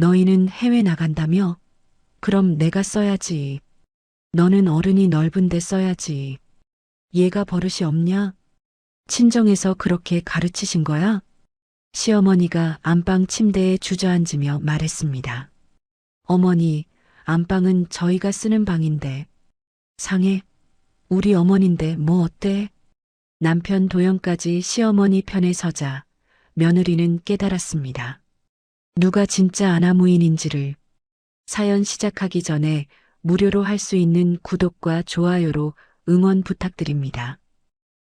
너희는 해외 나간다며? 그럼 내가 써야지. 너는 어른이 넓은데 써야지. 얘가 버릇이 없냐? 친정에서 그렇게 가르치신 거야? 시어머니가 안방 침대에 주저앉으며 말했습니다. 어머니, 안방은 저희가 쓰는 방인데. 상해? 우리 어머니인데 뭐 어때? 남편 도연까지 시어머니 편에 서자 며느리는 깨달았습니다. 누가 진짜 아나무인인지를. 사연 시작하기 전에 무료로 할 수 있는 구독과 좋아요로 응원 부탁드립니다.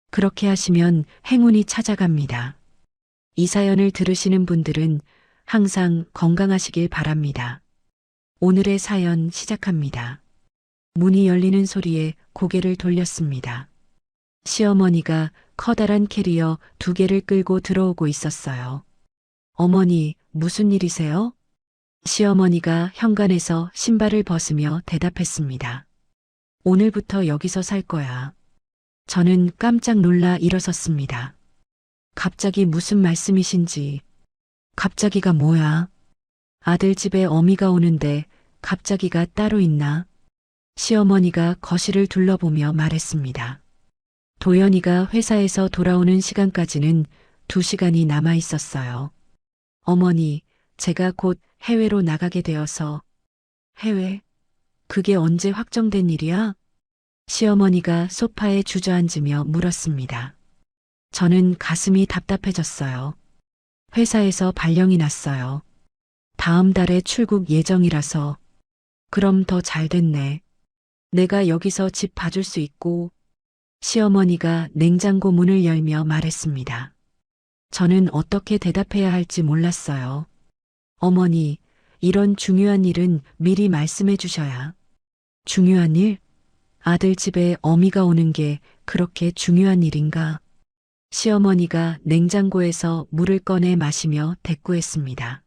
그렇게 하시면 행운이 찾아갑니다. 이 사연을 들으시는 분들은 항상 건강하시길 바랍니다. 오늘의 사연 시작합니다. 문이 열리는 소리에 고개를 돌렸습니다. 시어머니가 커다란 캐리어 2개를 끌고 들어오고 있었어요. 어머니, 무슨 일이세요? 시어머니가 현관에서 신발을 벗으며 대답했습니다. 오늘부터 여기서 살 거야. 저는 깜짝 놀라 일어섰습니다. 갑자기 무슨 말씀이신지. 갑자기가 뭐야? 아들 집에 어미가 오는데 갑자기가 따로 있나? 시어머니가 거실을 둘러보며 말했습니다. 도연이가 회사에서 돌아오는 시간까지는 2시간이 남아 있었어요. 어머니, 제가 곧 해외로 나가게 되어서. 해외? 그게 언제 확정된 일이야? 시어머니가 소파에 주저앉으며 물었습니다. 저는 가슴이 답답해졌어요. 회사에서 발령이 났어요. 다음 달에 출국 예정이라서. 그럼 더 잘 됐네. 내가 여기서 집 봐줄 수 있고. 시어머니가 냉장고 문을 열며 말했습니다. 저는 어떻게 대답해야 할지 몰랐어요. 어머니, 이런 중요한 일은 미리 말씀해 주셔야. 중요한 일? 아들 집에 어미가 오는 게 그렇게 중요한 일인가? 시어머니가 냉장고에서 물을 꺼내 마시며 대꾸했습니다.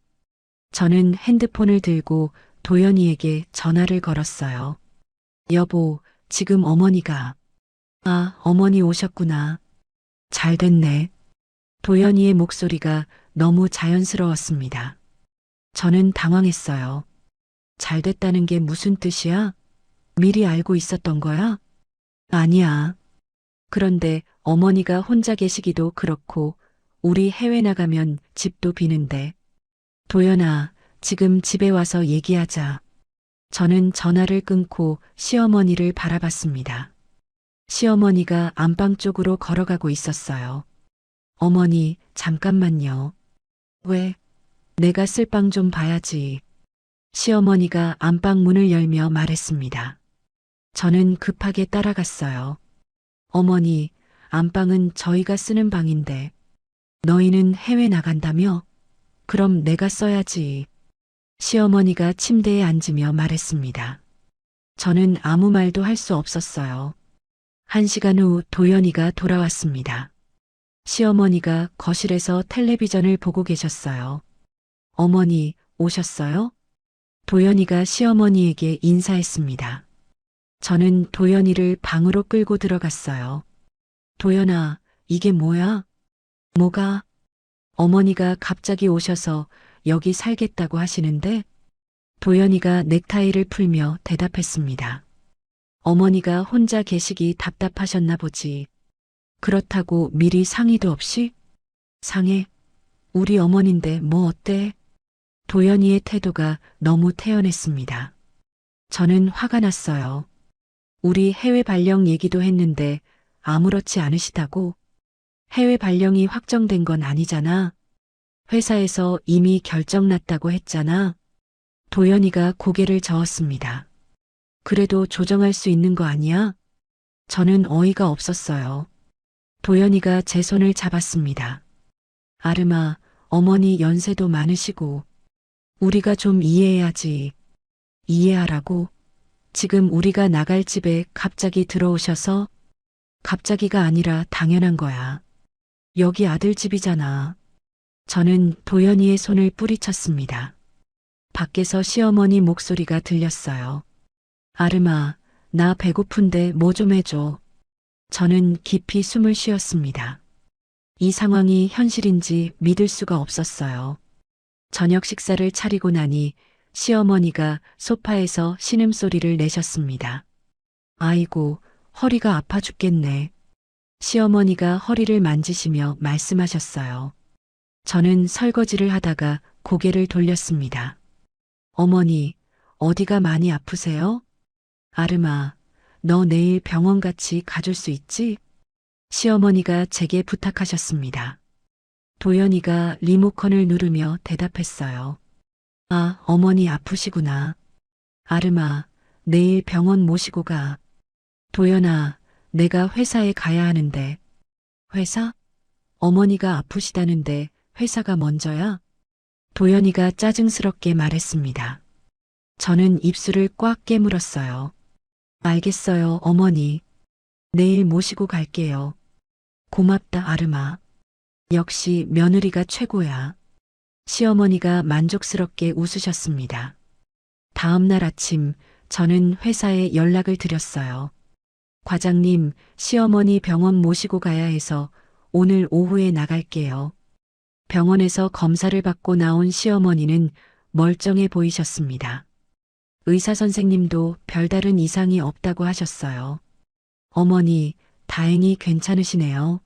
저는 핸드폰을 들고 도연이에게 전화를 걸었어요. 여보, 지금 어머니가. 아, 어머니 오셨구나. 잘 됐네. 도연이의 목소리가 너무 자연스러웠습니다. 저는 당황했어요. 잘 됐다는 게 무슨 뜻이야? 미리 알고 있었던 거야? 아니야. 그런데 어머니가 혼자 계시기도 그렇고 우리 해외 나가면 집도 비는데. 도연아, 지금 집에 와서 얘기하자. 저는 전화를 끊고 시어머니를 바라봤습니다. 시어머니가 안방 쪽으로 걸어가고 있었어요. 어머니, 잠깐만요. 왜? 내가 쓸 방 좀 봐야지. 시어머니가 안방 문을 열며 말했습니다. 저는 급하게 따라갔어요. 어머니, 안방은 저희가 쓰는 방인데. 너희는 해외 나간다며? 그럼 내가 써야지. 시어머니가 침대에 앉으며 말했습니다. 저는 아무 말도 할 수 없었어요. 1시간 후 도연이가 돌아왔습니다. 시어머니가 거실에서 텔레비전을 보고 계셨어요. 어머니, 오셨어요? 도연이가 시어머니에게 인사했습니다. 저는 도연이를 방으로 끌고 들어갔어요. 도연아, 이게 뭐야? 뭐가? 어머니가 갑자기 오셔서 여기 살겠다고 하시는데? 도연이가 넥타이를 풀며 대답했습니다. 어머니가 혼자 계시기 답답하셨나 보지. 그렇다고 미리 상의도 없이? 상해? 우리 어머니인데 뭐 어때? 도연이의 태도가 너무 태연했습니다. 저는 화가 났어요. 우리 해외 발령 얘기도 했는데 아무렇지 않으시다고? 해외 발령이 확정된 건 아니잖아. 회사에서 이미 결정 났다고 했잖아. 도연이가 고개를 저었습니다. 그래도 조정할 수 있는 거 아니야? 저는 어이가 없었어요. 도연이가 제 손을 잡았습니다. 아름아, 어머니 연세도 많으시고 우리가 좀 이해해야지. 이해하라고? 지금 우리가 나갈 집에 갑자기 들어오셔서? 갑자기가 아니라 당연한 거야. 여기 아들 집이잖아. 저는 도연이의 손을 뿌리쳤습니다. 밖에서 시어머니 목소리가 들렸어요. 아름아, 나 배고픈데 뭐 좀 해줘. 저는 깊이 숨을 쉬었습니다. 이 상황이 현실인지 믿을 수가 없었어요. 저녁 식사를 차리고 나니 시어머니가 소파에서 신음소리를 내셨습니다. 아이고, 허리가 아파 죽겠네. 시어머니가 허리를 만지시며 말씀하셨어요. 저는 설거지를 하다가 고개를 돌렸습니다. 어머니, 어디가 많이 아프세요? 아름아, 너 내일 병원 같이 가줄 수 있지? 시어머니가 제게 부탁하셨습니다. 도연이가 리모컨을 누르며 대답했어요. 아, 어머니 아프시구나. 아름아, 내일 병원 모시고 가. 도연아, 내가 회사에 가야 하는데. 회사? 어머니가 아프시다는데 회사가 먼저야? 도연이가 짜증스럽게 말했습니다. 저는 입술을 꽉 깨물었어요. 알겠어요, 어머니. 내일 모시고 갈게요. 고맙다, 아름아. 역시 며느리가 최고야. 시어머니가 만족스럽게 웃으셨습니다. 다음 날 아침 저는 회사에 연락을 드렸어요. 과장님, 시어머니 병원 모시고 가야 해서 오늘 오후에 나갈게요. 병원에서 검사를 받고 나온 시어머니는 멀쩡해 보이셨습니다. 의사 선생님도 별다른 이상이 없다고 하셨어요. 어머니, 다행히 괜찮으시네요.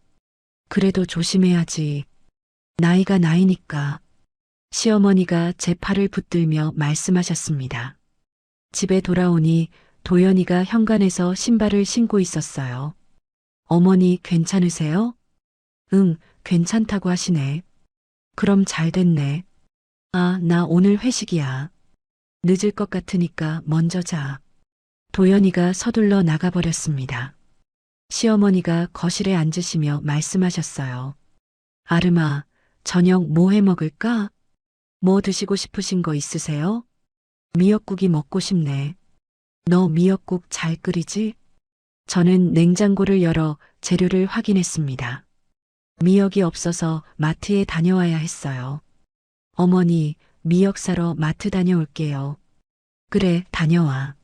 그래도 조심해야지. 나이가 나이니까. 시어머니가 제 팔을 붙들며 말씀하셨습니다. 집에 돌아오니 도연이가 현관에서 신발을 신고 있었어요. 어머니 괜찮으세요? 응, 괜찮다고 하시네. 그럼 잘 됐네. 아, 나 오늘 회식이야. 늦을 것 같으니까 먼저 자. 도연이가 서둘러 나가버렸습니다. 시어머니가 거실에 앉으시며 말씀하셨어요. 아름아, 저녁 뭐 해 먹을까? 뭐 드시고 싶으신 거 있으세요? 미역국이 먹고 싶네. 너 미역국 잘 끓이지? 저는 냉장고를 열어 재료를 확인했습니다. 미역이 없어서 마트에 다녀와야 했어요. 어머니, 미역 사러 마트 다녀올게요. 그래, 다녀와.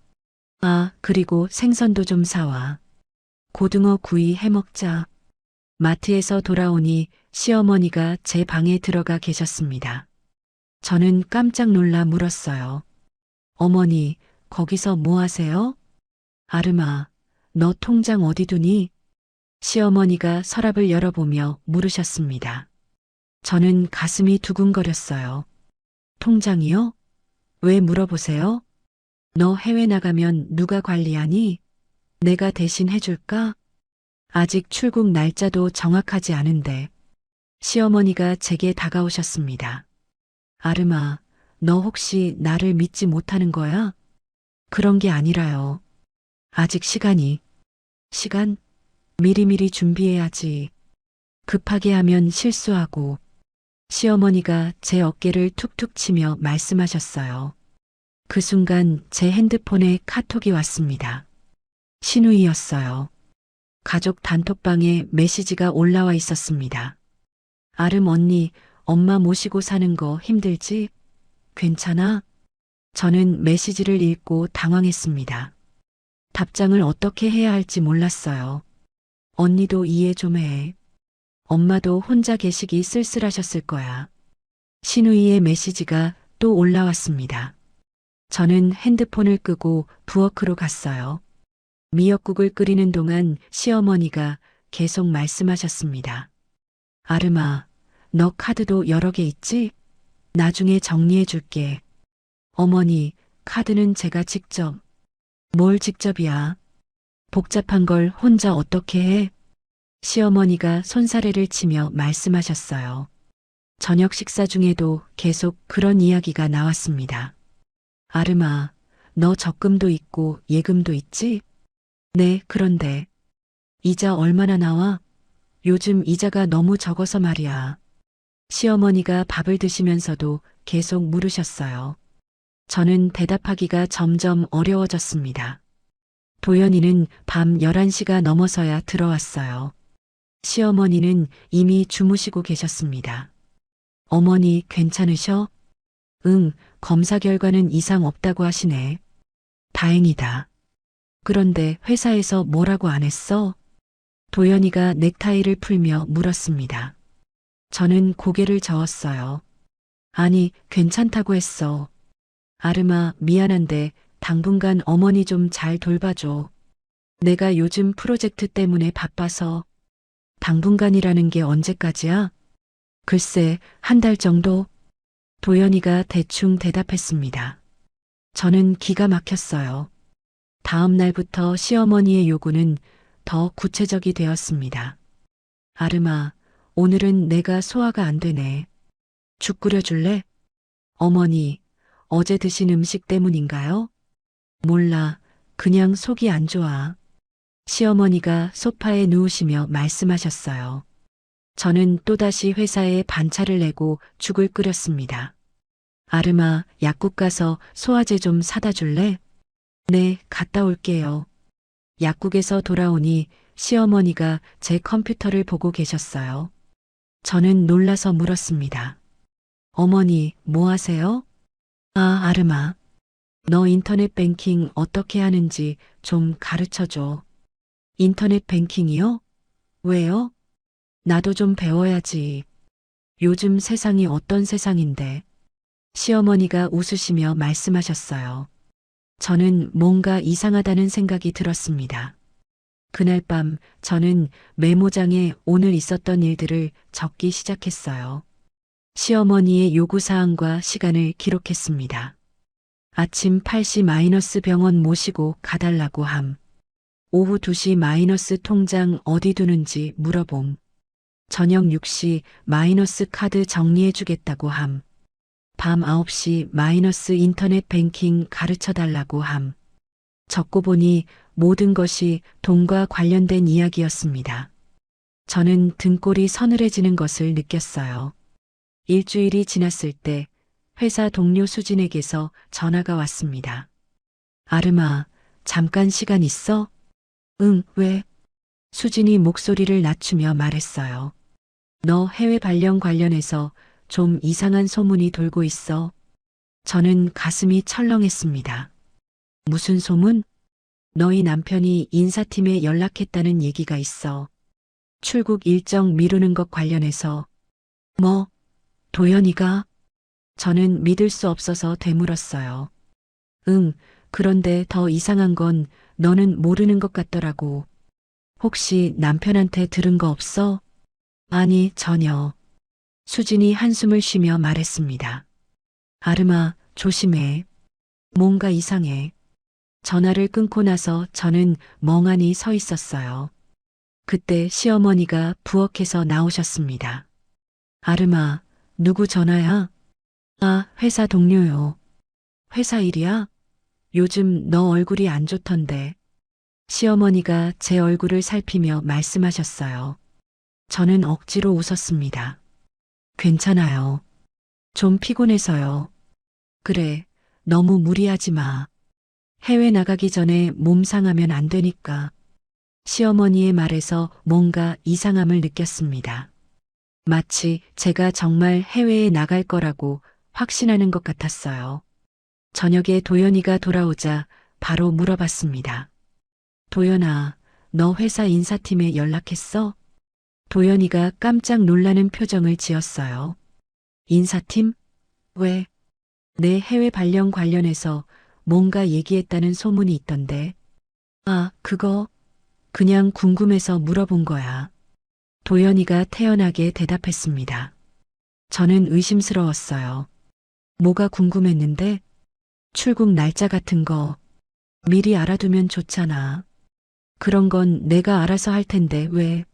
아, 그리고 생선도 좀 사와. 고등어 구이 해 먹자. 마트에서 돌아오니 시어머니가 제 방에 들어가 계셨습니다. 저는 깜짝 놀라 물었어요. 어머니, 거기서 뭐 하세요? 아름아, 너 통장 어디 두니? 시어머니가 서랍을 열어보며 물으셨습니다. 저는 가슴이 두근거렸어요. 통장이요? 왜 물어보세요? 너 해외 나가면 누가 관리하니? 내가 대신 해줄까? 아직 출국 날짜도 정확하지 않은데. 시어머니가 제게 다가오셨습니다. 아름아, 너 혹시 나를 믿지 못하는 거야? 그런 게 아니라요. 아직 시간? 미리미리 준비해야지. 급하게 하면 실수하고. 시어머니가 제 어깨를 툭툭 치며 말씀하셨어요. 그 순간 제 핸드폰에 카톡이 왔습니다. 신우이였어요. 가족 단톡방에 메시지가 올라와 있었습니다. 아름 언니, 엄마 모시고 사는 거 힘들지? 괜찮아? 저는 메시지를 읽고 당황했습니다. 답장을 어떻게 해야 할지 몰랐어요. 언니도 이해 좀 해. 엄마도 혼자 계시기 쓸쓸하셨을 거야. 신우이의 메시지가 또 올라왔습니다. 저는 핸드폰을 끄고 부엌으로 갔어요. 미역국을 끓이는 동안 시어머니가 계속 말씀하셨습니다. 아름아, 너 카드도 여러 개 있지? 나중에 정리해 줄게. 어머니, 카드는 제가 직접. 뭘 직접이야? 복잡한 걸 혼자 어떻게 해? 시어머니가 손사래를 치며 말씀하셨어요. 저녁 식사 중에도 계속 그런 이야기가 나왔습니다. 아름아, 너 적금도 있고 예금도 있지? 네, 그런데 이자 얼마나 나와? 요즘 이자가 너무 적어서 말이야. 시어머니가 밥을 드시면서도 계속 물으셨어요. 저는 대답하기가 점점 어려워졌습니다. 도연이는 밤 11시가 넘어서야 들어왔어요. 시어머니는 이미 주무시고 계셨습니다. 어머니 괜찮으셔? 응, 검사 결과는 이상 없다고 하시네. 다행이다. 그런데 회사에서 뭐라고 안 했어? 도연이가 넥타이를 풀며 물었습니다. 저는 고개를 저었어요. 아니, 괜찮다고 했어. 아름아, 미안한데 당분간 어머니 좀 잘 돌봐줘. 내가 요즘 프로젝트 때문에 바빠서. 당분간이라는 게 언제까지야? 글쎄, 한 달 정도? 도연이가 대충 대답했습니다. 저는 기가 막혔어요. 다음 날부터 시어머니의 요구는 더 구체적이 되었습니다. 아름아, 오늘은 내가 소화가 안 되네. 죽 끓여줄래? 어머니, 어제 드신 음식 때문인가요? 몰라, 그냥 속이 안 좋아. 시어머니가 소파에 누우시며 말씀하셨어요. 저는 또다시 회사에 반차를 내고 죽을 끓였습니다. 아름아, 약국 가서 소화제 좀 사다 줄래? 네, 갔다 올게요. 약국에서 돌아오니 시어머니가 제 컴퓨터를 보고 계셨어요. 저는 놀라서 물었습니다. 어머니, 뭐 하세요? 아, 아름아. 너 인터넷 뱅킹 어떻게 하는지 좀 가르쳐 줘. 인터넷 뱅킹이요? 왜요? 나도 좀 배워야지. 요즘 세상이 어떤 세상인데. 시어머니가 웃으시며 말씀하셨어요. 저는 뭔가 이상하다는 생각이 들었습니다. 그날 밤 저는 메모장에 오늘 있었던 일들을 적기 시작했어요. 시어머니의 요구사항과 시간을 기록했습니다. 아침 8시 마이너스 병원 모시고 가달라고 함. 오후 2시 마이너스 통장 어디 두는지 물어봄. 저녁 6시 마이너스 카드 정리해주겠다고 함. 밤 9시 마이너스 인터넷 뱅킹 가르쳐 달라고 함. 적고 보니 모든 것이 돈과 관련된 이야기였습니다. 저는 등골이 서늘해지는 것을 느꼈어요. 일주일이 지났을 때 회사 동료 수진에게서 전화가 왔습니다. 아름아, 잠깐 시간 있어? 응, 왜? 수진이 목소리를 낮추며 말했어요. 너 해외 발령 관련해서 좀 이상한 소문이 돌고 있어. 저는 가슴이 철렁했습니다. 무슨 소문? 너희 남편이 인사팀에 연락했다는 얘기가 있어. 출국 일정 미루는 것 관련해서. 뭐? 도연이가? 저는 믿을 수 없어서 되물었어요. 응, 그런데 더 이상한 건 너는 모르는 것 같더라고. 혹시 남편한테 들은 거 없어? 아니, 전혀. 수진이 한숨을 쉬며 말했습니다. 아름아, 조심해. 뭔가 이상해. 전화를 끊고 나서 저는 멍하니 서 있었어요. 그때 시어머니가 부엌에서 나오셨습니다. 아름아, 누구 전화야? 아, 회사 동료요. 회사 일이야? 요즘 너 얼굴이 안 좋던데. 시어머니가 제 얼굴을 살피며 말씀하셨어요. 저는 억지로 웃었습니다. 괜찮아요. 좀 피곤해서요. 그래, 너무 무리하지 마. 해외 나가기 전에 몸 상하면 안 되니까. 시어머니의 말에서 뭔가 이상함을 느꼈습니다. 마치 제가 정말 해외에 나갈 거라고 확신하는 것 같았어요. 저녁에 도연이가 돌아오자 바로 물어봤습니다. 도연아, 너 회사 인사팀에 연락했어? 도연이가 깜짝 놀라는 표정을 지었어요. 인사팀? 왜? 내 해외 발령 관련해서 뭔가 얘기했다는 소문이 있던데. 아, 그거 그냥 궁금해서 물어본 거야. 도연이가 태연하게 대답했습니다. 저는 의심스러웠어요. 뭐가 궁금했는데? 출국 날짜 같은 거 미리 알아두면 좋잖아. 그런 건 내가 알아서 할 텐데 왜?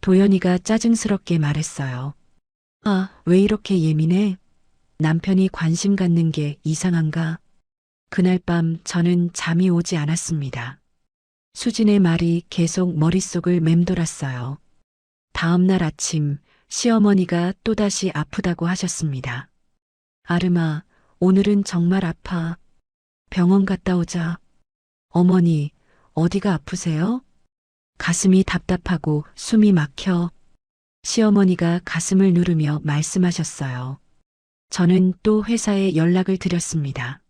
도연이가 짜증스럽게 말했어요. 아, 왜 이렇게 예민해? 남편이 관심 갖는 게 이상한가? 그날 밤 저는 잠이 오지 않았습니다. 수진의 말이 계속 머릿속을 맴돌았어요. 다음 날 아침 시어머니가 또다시 아프다고 하셨습니다. 아름아, 오늘은 정말 아파. 병원 갔다 오자. 어머니, 어디가 아프세요? 가슴이 답답하고 숨이 막혀. 시어머니가 가슴을 누르며 말씀하셨어요. 저는 또 회사에 연락을 드렸습니다.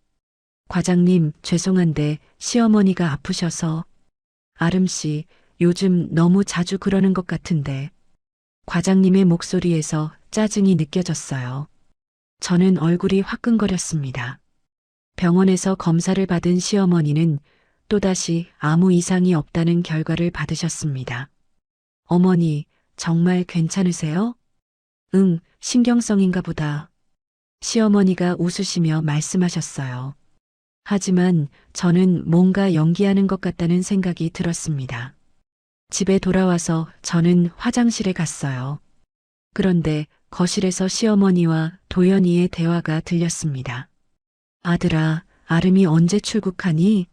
과장님, 죄송한데 시어머니가 아프셔서. 아름씨, 요즘 너무 자주 그러는 것 같은데. 과장님의 목소리에서 짜증이 느껴졌어요. 저는 얼굴이 화끈거렸습니다. 병원에서 검사를 받은 시어머니는 또다시 아무 이상이 없다는 결과를 받으셨습니다. 어머니, 정말 괜찮으세요? 응, 신경성인가 보다. 시어머니가 웃으시며 말씀하셨어요. 하지만 저는 뭔가 연기하는 것 같다는 생각이 들었습니다. 집에 돌아와서 저는 화장실에 갔어요. 그런데 거실에서 시어머니와 도연이의 대화가 들렸습니다. 아들아, 아름이 언제 출국하니?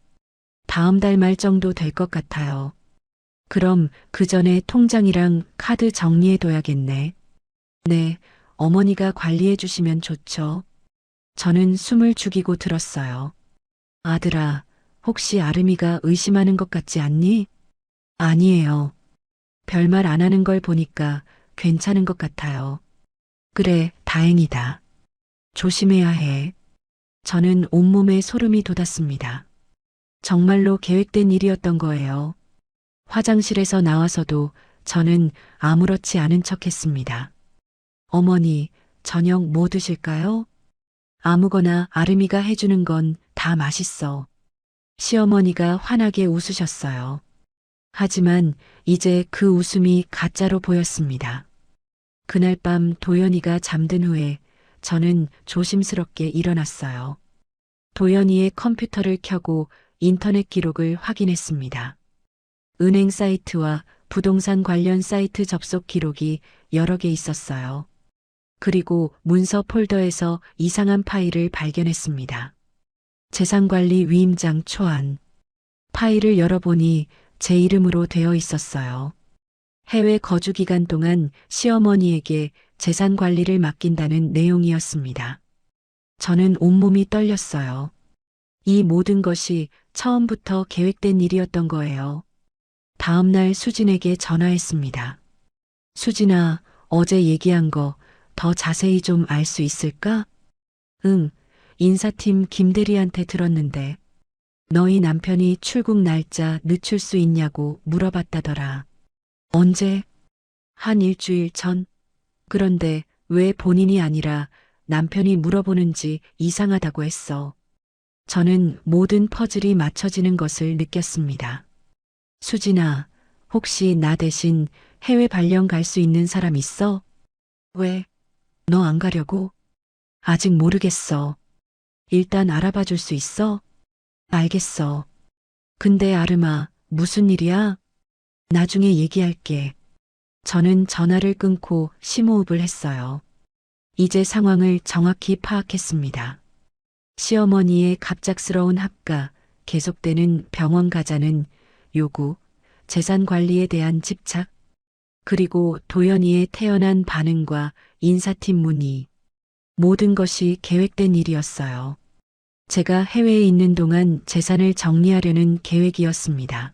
다음 달 말 정도 될 것 같아요. 그럼 그 전에 통장이랑 카드 정리해둬야겠네. 네, 어머니가 관리해 주시면 좋죠. 저는 숨을 죽이고 들었어요. 아들아, 혹시 아름이가 의심하는 것 같지 않니? 아니에요. 별말 안 하는 걸 보니까 괜찮은 것 같아요. 그래, 다행이다. 조심해야 해. 저는 온몸에 소름이 돋았습니다. 정말로 계획된 일이었던 거예요. 화장실에서 나와서도 저는 아무렇지 않은 척 했습니다. 어머니, 저녁 뭐 드실까요? 아무거나 아름이가 해주는 건 다 맛있어. 시어머니가 환하게 웃으셨어요. 하지만 이제 그 웃음이 가짜로 보였습니다. 그날 밤 도연이가 잠든 후에 저는 조심스럽게 일어났어요. 도연이의 컴퓨터를 켜고 인터넷 기록을 확인했습니다. 은행 사이트와 부동산 관련 사이트 접속 기록이 여러 개 있었어요. 그리고 문서 폴더에서 이상한 파일을 발견했습니다. 재산관리 위임장 초안. 파일을 열어보니 제 이름으로 되어 있었어요. 해외 거주 기간 동안 시어머니에게 재산 관리를 맡긴다는 내용이었습니다. 저는 온몸이 떨렸어요. 이 모든 것이 처음부터 계획된 일이었던 거예요. 다음 날 수진에게 전화했습니다. 수진아, 어제 얘기한 거 더 자세히 좀 알 수 있을까? 응, 인사팀 김대리한테 들었는데 너희 남편이 출국 날짜 늦출 수 있냐고 물어봤다더라. 언제? 한 일주일 전? 그런데 왜 본인이 아니라 남편이 물어보는지 이상하다고 했어. 저는 모든 퍼즐이 맞춰지는 것을 느꼈습니다. 수진아, 혹시 나 대신 해외 발령 갈 수 있는 사람 있어? 왜? 너 안 가려고? 아직 모르겠어. 일단 알아봐 줄 수 있어? 알겠어. 근데 아름아, 무슨 일이야? 나중에 얘기할게. 저는 전화를 끊고 심호흡을 했어요. 이제 상황을 정확히 파악했습니다. 시어머니의 갑작스러운 합가, 계속되는 병원 가자는 요구, 재산 관리에 대한 집착, 그리고 도연이의 태연한 반응과 인사팀 문의. 모든 것이 계획된 일이었어요. 제가 해외에 있는 동안 재산을 정리하려는 계획이었습니다.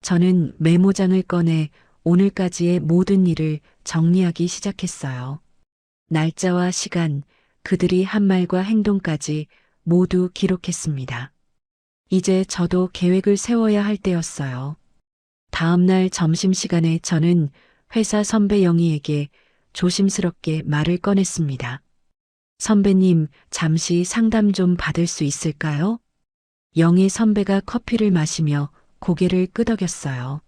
저는 메모장을 꺼내 오늘까지의 모든 일을 정리하기 시작했어요. 날짜와 시간, 그들이 한 말과 행동까지 모두 기록했습니다. 이제 저도 계획을 세워야 할 때였어요. 다음 날 점심시간에 저는 회사 선배 영희에게 조심스럽게 말을 꺼냈습니다. 선배님, 잠시 상담 좀 받을 수 있을까요? 영희 선배가 커피를 마시며 고개를 끄덕였어요.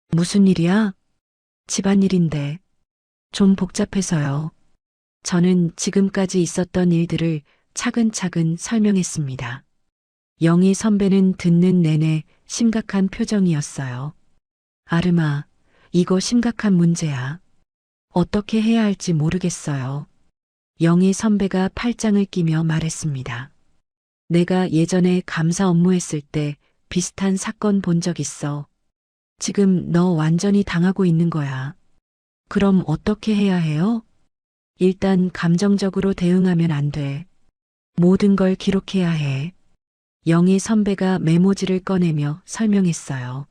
무슨 일이야? 집안일인데. 좀 복잡해서요. 저는 지금까지 있었던 일들을 차근차근 설명했습니다. 영희 선배는 듣는 내내 심각한 표정이었어요. 아름아, 이거 심각한 문제야. 어떻게 해야 할지 모르겠어요. 영희 선배가 팔짱을 끼며 말했습니다. 내가 예전에 감사 업무했을 때 비슷한 사건 본 적 있어. 지금 너 완전히 당하고 있는 거야. 그럼 어떻게 해야 해요? 일단 감정적으로 대응하면 안 돼. 모든 걸 기록해야 해. 영희 선배가 메모지를 꺼내며 설명했어요.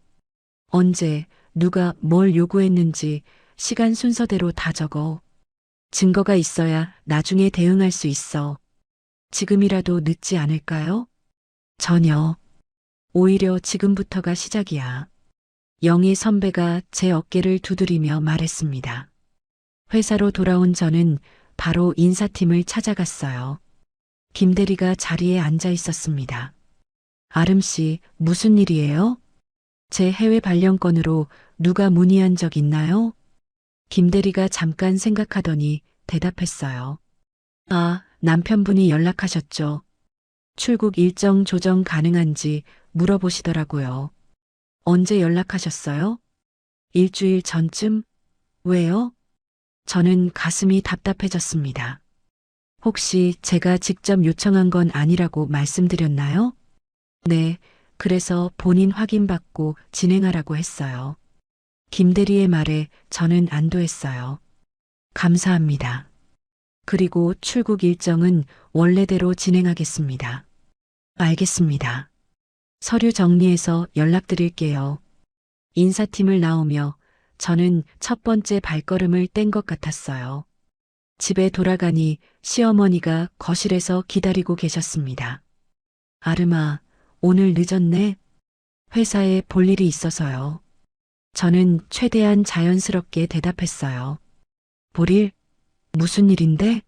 언제, 누가 뭘 요구했는지 시간 순서대로 다 적어. 증거가 있어야 나중에 대응할 수 있어. 지금이라도 늦지 않을까요? 전혀. 오히려 지금부터가 시작이야. 영희 선배가 제 어깨를 두드리며 말했습니다. 회사로 돌아온 저는 바로 인사팀을 찾아갔어요. 김 대리가 자리에 앉아 있었습니다. 아름 씨, 무슨 일이에요? 제 해외 발령권으로 누가 문의한 적 있나요? 김 대리가 잠깐 생각하더니 대답했어요. 아, 남편분이 연락하셨죠. 출국 일정 조정 가능한지 물어보시더라고요. 언제 연락하셨어요? 일주일 전쯤? 왜요? 저는 가슴이 답답해졌습니다. 혹시 제가 직접 요청한 건 아니라고 말씀드렸나요? 네, 그래서 본인 확인받고 진행하라고 했어요. 김 대리의 말에 저는 안도했어요. 감사합니다. 그리고 출국 일정은 원래대로 진행하겠습니다. 알겠습니다. 서류 정리해서 연락드릴게요. 인사팀을 나오며 저는 첫 번째 발걸음을 뗀 것 같았어요. 집에 돌아가니 시어머니가 거실에서 기다리고 계셨습니다. 아름아, 오늘 늦었네. 회사에 볼 일이 있어서요. 저는 최대한 자연스럽게 대답했어요. 볼 일? 무슨 일인데?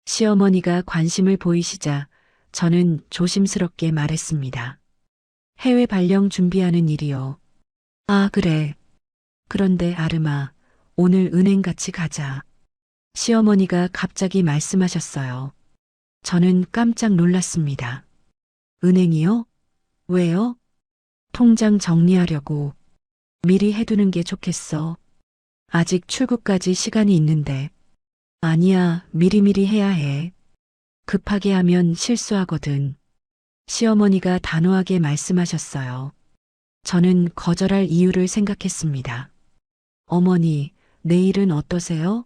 시어머니가 관심을 보이시자 저는 조심스럽게 말했습니다. 해외 발령 준비하는 일이요. 아, 그래. 그런데 아름아, 오늘 은행 같이 가자. 시어머니가 갑자기 말씀하셨어요. 저는 깜짝 놀랐습니다. 은행이요? 왜요? 통장 정리하려고. 미리 해두는 게 좋겠어. 아직 출국까지 시간이 있는데. 아니야, 미리미리 해야 해. 급하게 하면 실수하거든. 시어머니가 단호하게 말씀하셨어요. 저는 거절할 이유를 생각했습니다. 어머니, 내일은 어떠세요?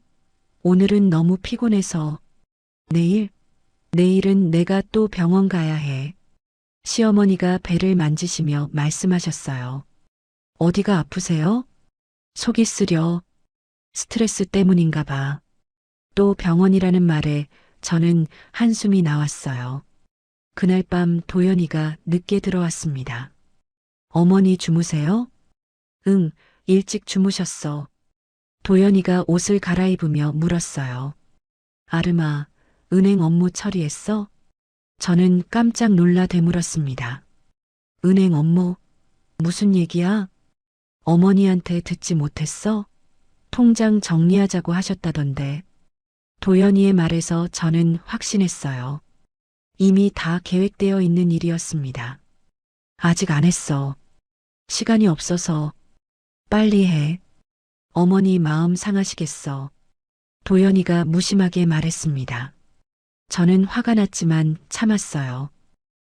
오늘은 너무 피곤해서. 내일? 내일은 내가 또 병원 가야 해. 시어머니가 배를 만지시며 말씀하셨어요. 어디가 아프세요? 속이 쓰려. 스트레스 때문인가 봐. 또 병원이라는 말에 저는 한숨이 나왔어요. 그날 밤 도연이가 늦게 들어왔습니다. 어머니 주무세요? 응, 일찍 주무셨어. 도연이가 옷을 갈아입으며 물었어요. 아름아, 은행 업무 처리했어? 저는 깜짝 놀라 되물었습니다. 은행 업무? 무슨 얘기야? 어머니한테 듣지 못했어? 통장 정리하자고 하셨다던데. 도연이의 말에서 저는 확신했어요. 이미 다 계획되어 있는 일이었습니다. 아직 안 했어. 시간이 없어서. 빨리 해. 어머니 마음 상하시겠어. 도연이가 무심하게 말했습니다. 저는 화가 났지만 참았어요.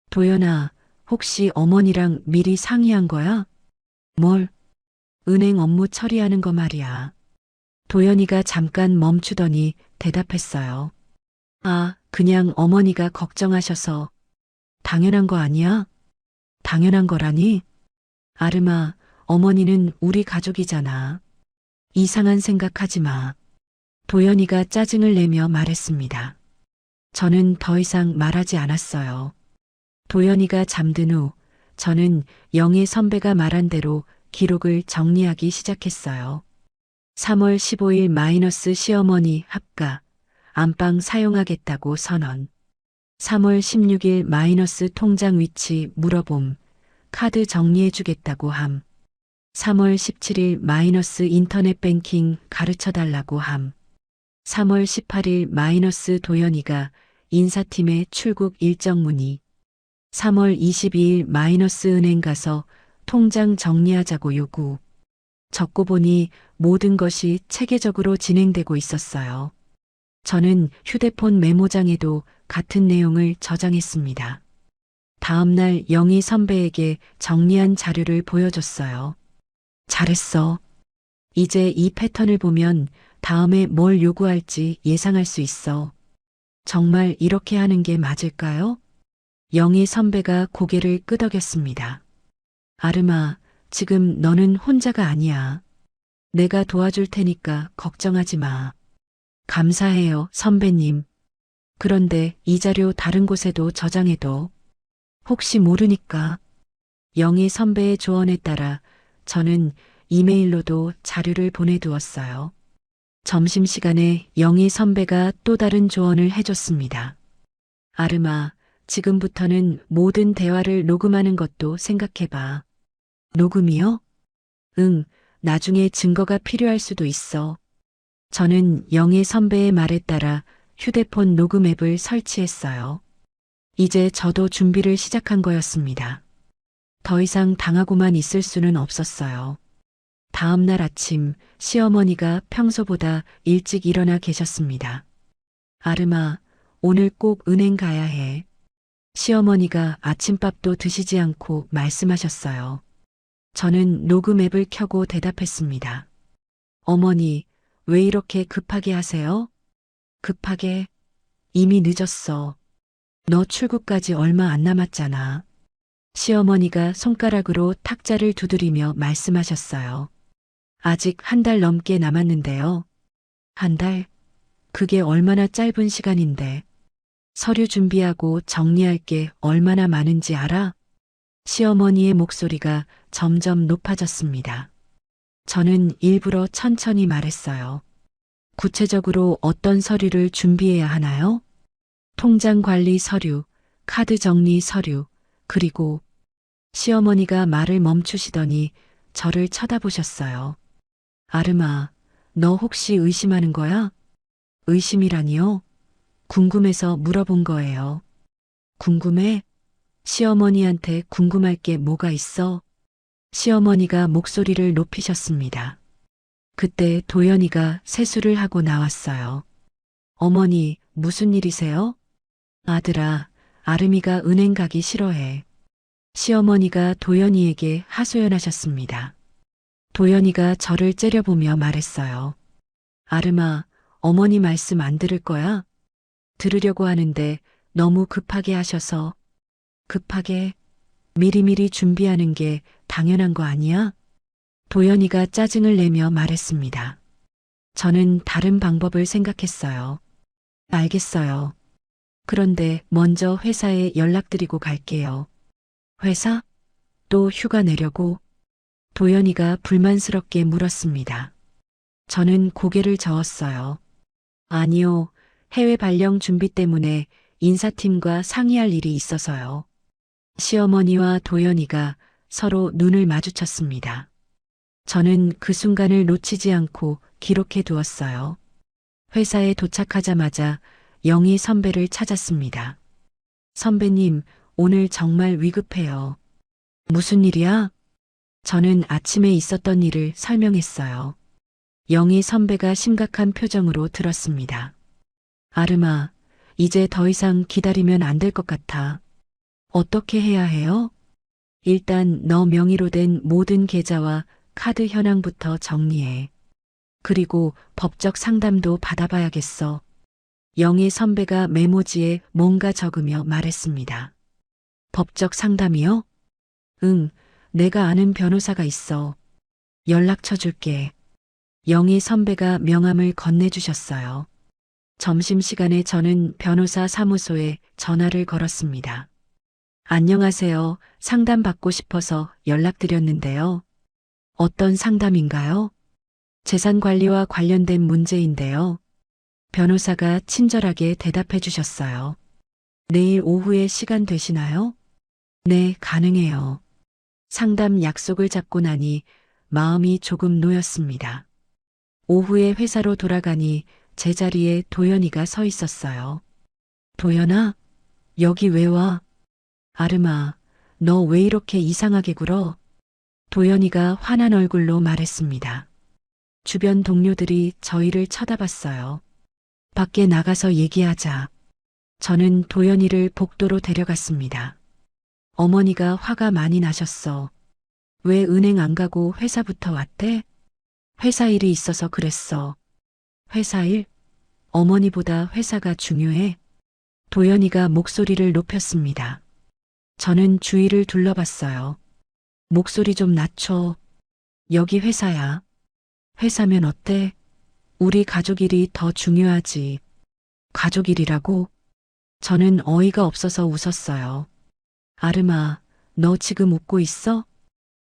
도연아, 혹시 어머니랑 미리 상의한 거야? 뭘? 은행 업무 처리하는 거 말이야. 도연이가 잠깐 멈추더니 대답했어요. 아, 그냥 어머니가 걱정하셔서. 당연한 거 아니야? 당연한 거라니? 아름아, 어머니는 우리 가족이잖아. 이상한 생각하지 마. 도연이가 짜증을 내며 말했습니다. 저는 더 이상 말하지 않았어요. 도연이가 잠든 후 저는 영애 선배가 말한 대로 기록을 정리하기 시작했어요. 3월 15일 마이너스 시어머니 합가, 안방 사용하겠다고 선언. 3월 16일 마이너스 통장 위치 물어봄, 카드 정리해주겠다고 함. 3월 17일 마이너스 인터넷 뱅킹 가르쳐달라고 함. 3월 18일 마이너스 도연이가 인사팀에 출국 일정 문의. 3월 22일 마이너스 은행 가서 통장 정리하자고 요구. 적고 보니 모든 것이 체계적으로 진행되고 있었어요. 저는 휴대폰 메모장에도 같은 내용을 저장했습니다. 다음 날 영희 선배에게 정리한 자료를 보여줬어요. 잘했어. 이제 이 패턴을 보면 다음에 뭘 요구할지 예상할 수 있어. 정말 이렇게 하는 게 맞을까요? 영희 선배가 고개를 끄덕였습니다. 아름아, 지금 너는 혼자가 아니야. 내가 도와줄 테니까 걱정하지 마. 감사해요, 선배님. 그런데 이 자료 다른 곳에도 저장해도 혹시 모르니까. 영희 선배의 조언에 따라 저는 이메일로도 자료를 보내두었어요. 점심시간에 영희 선배가 또 다른 조언을 해줬습니다. 아름아, 지금부터는 모든 대화를 녹음하는 것도 생각해봐. 녹음이요? 응, 나중에 증거가 필요할 수도 있어. 저는 영희 선배의 말에 따라 휴대폰 녹음 앱을 설치했어요. 이제 저도 준비를 시작한 거였습니다. 더 이상 당하고만 있을 수는 없었어요. 다음 날 아침 시어머니가 평소보다 일찍 일어나 계셨습니다. 아름아, 오늘 꼭 은행 가야 해. 시어머니가 아침밥도 드시지 않고 말씀하셨어요. 저는 녹음 앱을 켜고 대답했습니다. 어머니, 왜 이렇게 급하게 하세요? 급하게? 이미 늦었어. 너 출국까지 얼마 안 남았잖아. 시어머니가 손가락으로 탁자를 두드리며 말씀하셨어요. 아직 한 달 넘게 남았는데요. 한 달? 그게 얼마나 짧은 시간인데. 서류 준비하고 정리할 게 얼마나 많은지 알아? 시어머니의 목소리가 점점 높아졌습니다. 저는 일부러 천천히 말했어요. 구체적으로 어떤 서류를 준비해야 하나요? 통장 관리 서류, 카드 정리 서류, 그리고 시어머니가 말을 멈추시더니 저를 쳐다보셨어요. 아름아, 너 혹시 의심하는 거야? 의심이라니요? 궁금해서 물어본 거예요. 궁금해? 시어머니한테 궁금할 게 뭐가 있어? 시어머니가 목소리를 높이셨습니다. 그때 도연이가 세수를 하고 나왔어요. 어머니, 무슨 일이세요? 아들아, 아름이가 은행 가기 싫어해. 시어머니가 도연이에게 하소연하셨습니다. 도연이가 저를 째려보며 말했어요. 아름아, 어머니 말씀 안 들을 거야? 들으려고 하는데 너무 급하게 하셔서. 급하게? 미리미리 준비하는 게 당연한 거 아니야? 도연이가 짜증을 내며 말했습니다. 저는 다른 방법을 생각했어요. 알겠어요. 그런데 먼저 회사에 연락드리고 갈게요. 회사? 또 휴가 내려고? 도연이가 불만스럽게 물었습니다. 저는 고개를 저었어요. 아니요. 해외 발령 준비 때문에 인사팀과 상의할 일이 있어서요. 시어머니와 도연이가 서로 눈을 마주쳤습니다. 저는 그 순간을 놓치지 않고 기록해 두었어요. 회사에 도착하자마자 영희 선배를 찾았습니다. 선배님, 오늘 정말 위급해요. 무슨 일이야? 저는 아침에 있었던 일을 설명했어요. 영희 선배가 심각한 표정으로 들었습니다. 아름아, 이제 더 이상 기다리면 안 될 것 같아. 어떻게 해야 해요? 일단 너 명의로 된 모든 계좌와 카드 현황부터 정리해. 그리고 법적 상담도 받아봐야겠어. 영희 선배가 메모지에 뭔가 적으며 말했습니다. 법적 상담이요? 응, 내가 아는 변호사가 있어. 연락처 줄게. 영희 선배가 명함을 건네주셨어요. 점심시간에 저는 변호사 사무소에 전화를 걸었습니다. 안녕하세요. 상담받고 싶어서 연락드렸는데요. 어떤 상담인가요? 재산 관리와 관련된 문제인데요. 변호사가 친절하게 대답해 주셨어요. 내일 오후에 시간 되시나요? 네, 가능해요. 상담 약속을 잡고 나니 마음이 조금 놓였습니다. 오후에 회사로 돌아가니 제자리에 도연이가 서 있었어요. 도연아, 여기 왜 와? 아름아, 너 왜 이렇게 이상하게 굴어? 도연이가 화난 얼굴로 말했습니다. 주변 동료들이 저희를 쳐다봤어요. 밖에 나가서 얘기하자. 저는 도연이를 복도로 데려갔습니다. 어머니가 화가 많이 나셨어. 왜 은행 안 가고 회사부터 왔대? 회사 일이 있어서 그랬어. 회사 일? 어머니보다 회사가 중요해? 도연이가 목소리를 높였습니다. 저는 주위를 둘러봤어요. 목소리 좀 낮춰. 여기 회사야. 회사면 어때? 우리 가족 일이 더 중요하지. 가족 일이라고? 저는 어이가 없어서 웃었어요. 아름아, 너 지금 웃고 있어?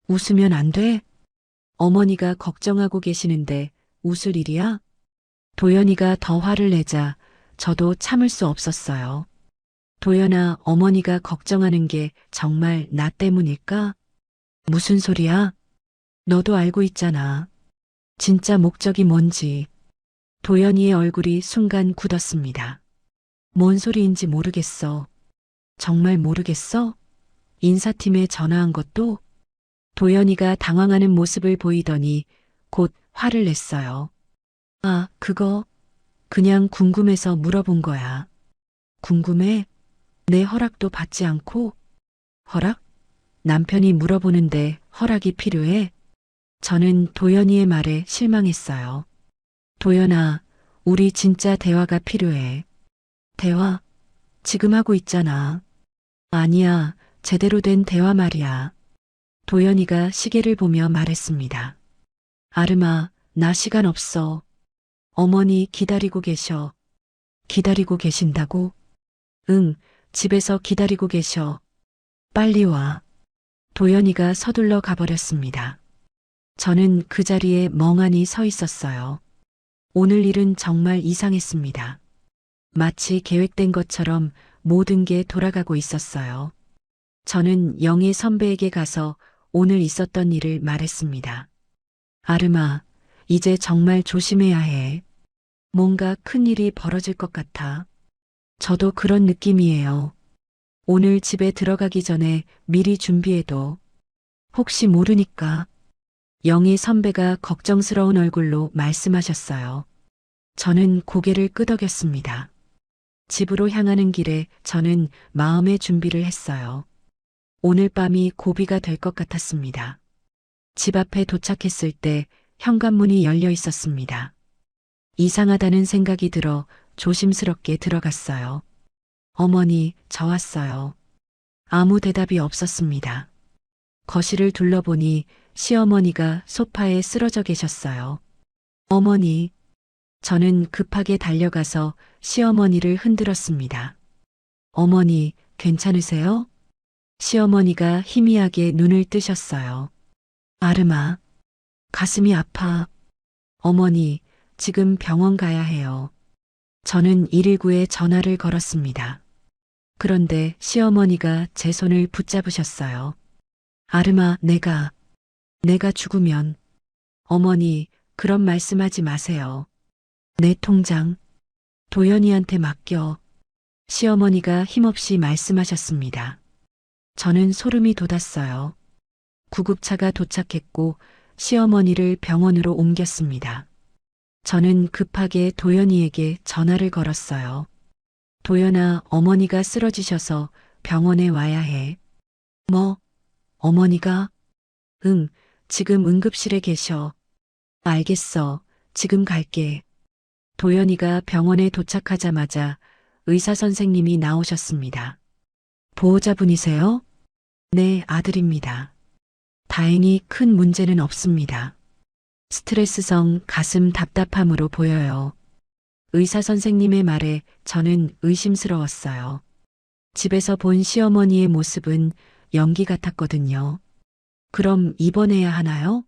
웃으면 안 돼? 어머니가 걱정하고 계시는데 웃을 일이야? 도연이가 더 화를 내자 저도 참을 수 없었어요. 도연아, 어머니가 걱정하는 게 정말 나 때문일까? 무슨 소리야? 너도 알고 있잖아. 진짜 목적이 뭔지. 도연이의 얼굴이 순간 굳었습니다. 뭔 소리인지 모르겠어. 정말 모르겠어? 인사팀에 전화한 것도? 도연이가 당황하는 모습을 보이더니 곧 화를 냈어요. 아, 그거 그냥 궁금해서 물어본 거야. 궁금해? 내 허락도 받지 않고? 허락? 남편이 물어보는데 허락이 필요해? 저는 도연이의 말에 실망했어요. 도연아, 우리 진짜 대화가 필요해. 대화? 지금 하고 있잖아. 아니야, 제대로 된 대화 말이야. 도연이가 시계를 보며 말했습니다. 아름아, 나 시간 없어. 어머니 기다리고 계셔. 기다리고 계신다고? 응, 집에서 기다리고 계셔. 빨리 와. 도연이가 서둘러 가버렸습니다. 저는 그 자리에 멍하니 서 있었어요. 오늘 일은 정말 이상했습니다. 마치 계획된 것처럼 모든 게 돌아가고 있었어요. 저는 영희 선배에게 가서 오늘 있었던 일을 말했습니다. 아름아, 이제 정말 조심해야 해. 뭔가 큰 일이 벌어질 것 같아. 저도 그런 느낌이에요. 오늘 집에 들어가기 전에 미리 준비해도 혹시 모르니까. 영희 선배가 걱정스러운 얼굴로 말씀하셨어요. 저는 고개를 끄덕였습니다. 집으로 향하는 길에 저는 마음의 준비를 했어요. 오늘 밤이 고비가 될 것 같았습니다. 집 앞에 도착했을 때 현관문이 열려 있었습니다. 이상하다는 생각이 들어 조심스럽게 들어갔어요. 어머니, 저 왔어요. 아무 대답이 없었습니다. 거실을 둘러보니 시어머니가 소파에 쓰러져 계셨어요. 어머니, 저는 급하게 달려가서 시어머니를 흔들었습니다. 어머니, 괜찮으세요? 시어머니가 희미하게 눈을 뜨셨어요. 아름아, 가슴이 아파. 어머니, 지금 병원 가야 해요. 저는 119에 전화를 걸었습니다. 그런데 시어머니가 제 손을 붙잡으셨어요. 아름아, 내가 죽으면. 어머니, 그런 말씀하지 마세요. 내 통장, 도연이한테 맡겨. 시어머니가 힘없이 말씀하셨습니다. 저는 소름이 돋았어요. 구급차가 도착했고 시어머니를 병원으로 옮겼습니다. 저는 급하게 도연이에게 전화를 걸었어요. 도연아, 어머니가 쓰러지셔서 병원에 와야 해. 뭐? 어머니가? 응, 지금 응급실에 계셔. 알겠어. 지금 갈게. 도연이가 병원에 도착하자마자 의사 선생님이 나오셨습니다. 보호자분이세요? 네, 아들입니다. 다행히 큰 문제는 없습니다. 스트레스성 가슴 답답함으로 보여요. 의사 선생님의 말에 저는 의심스러웠어요. 집에서 본 시어머니의 모습은 연기 같았거든요. 그럼 입원해야 하나요?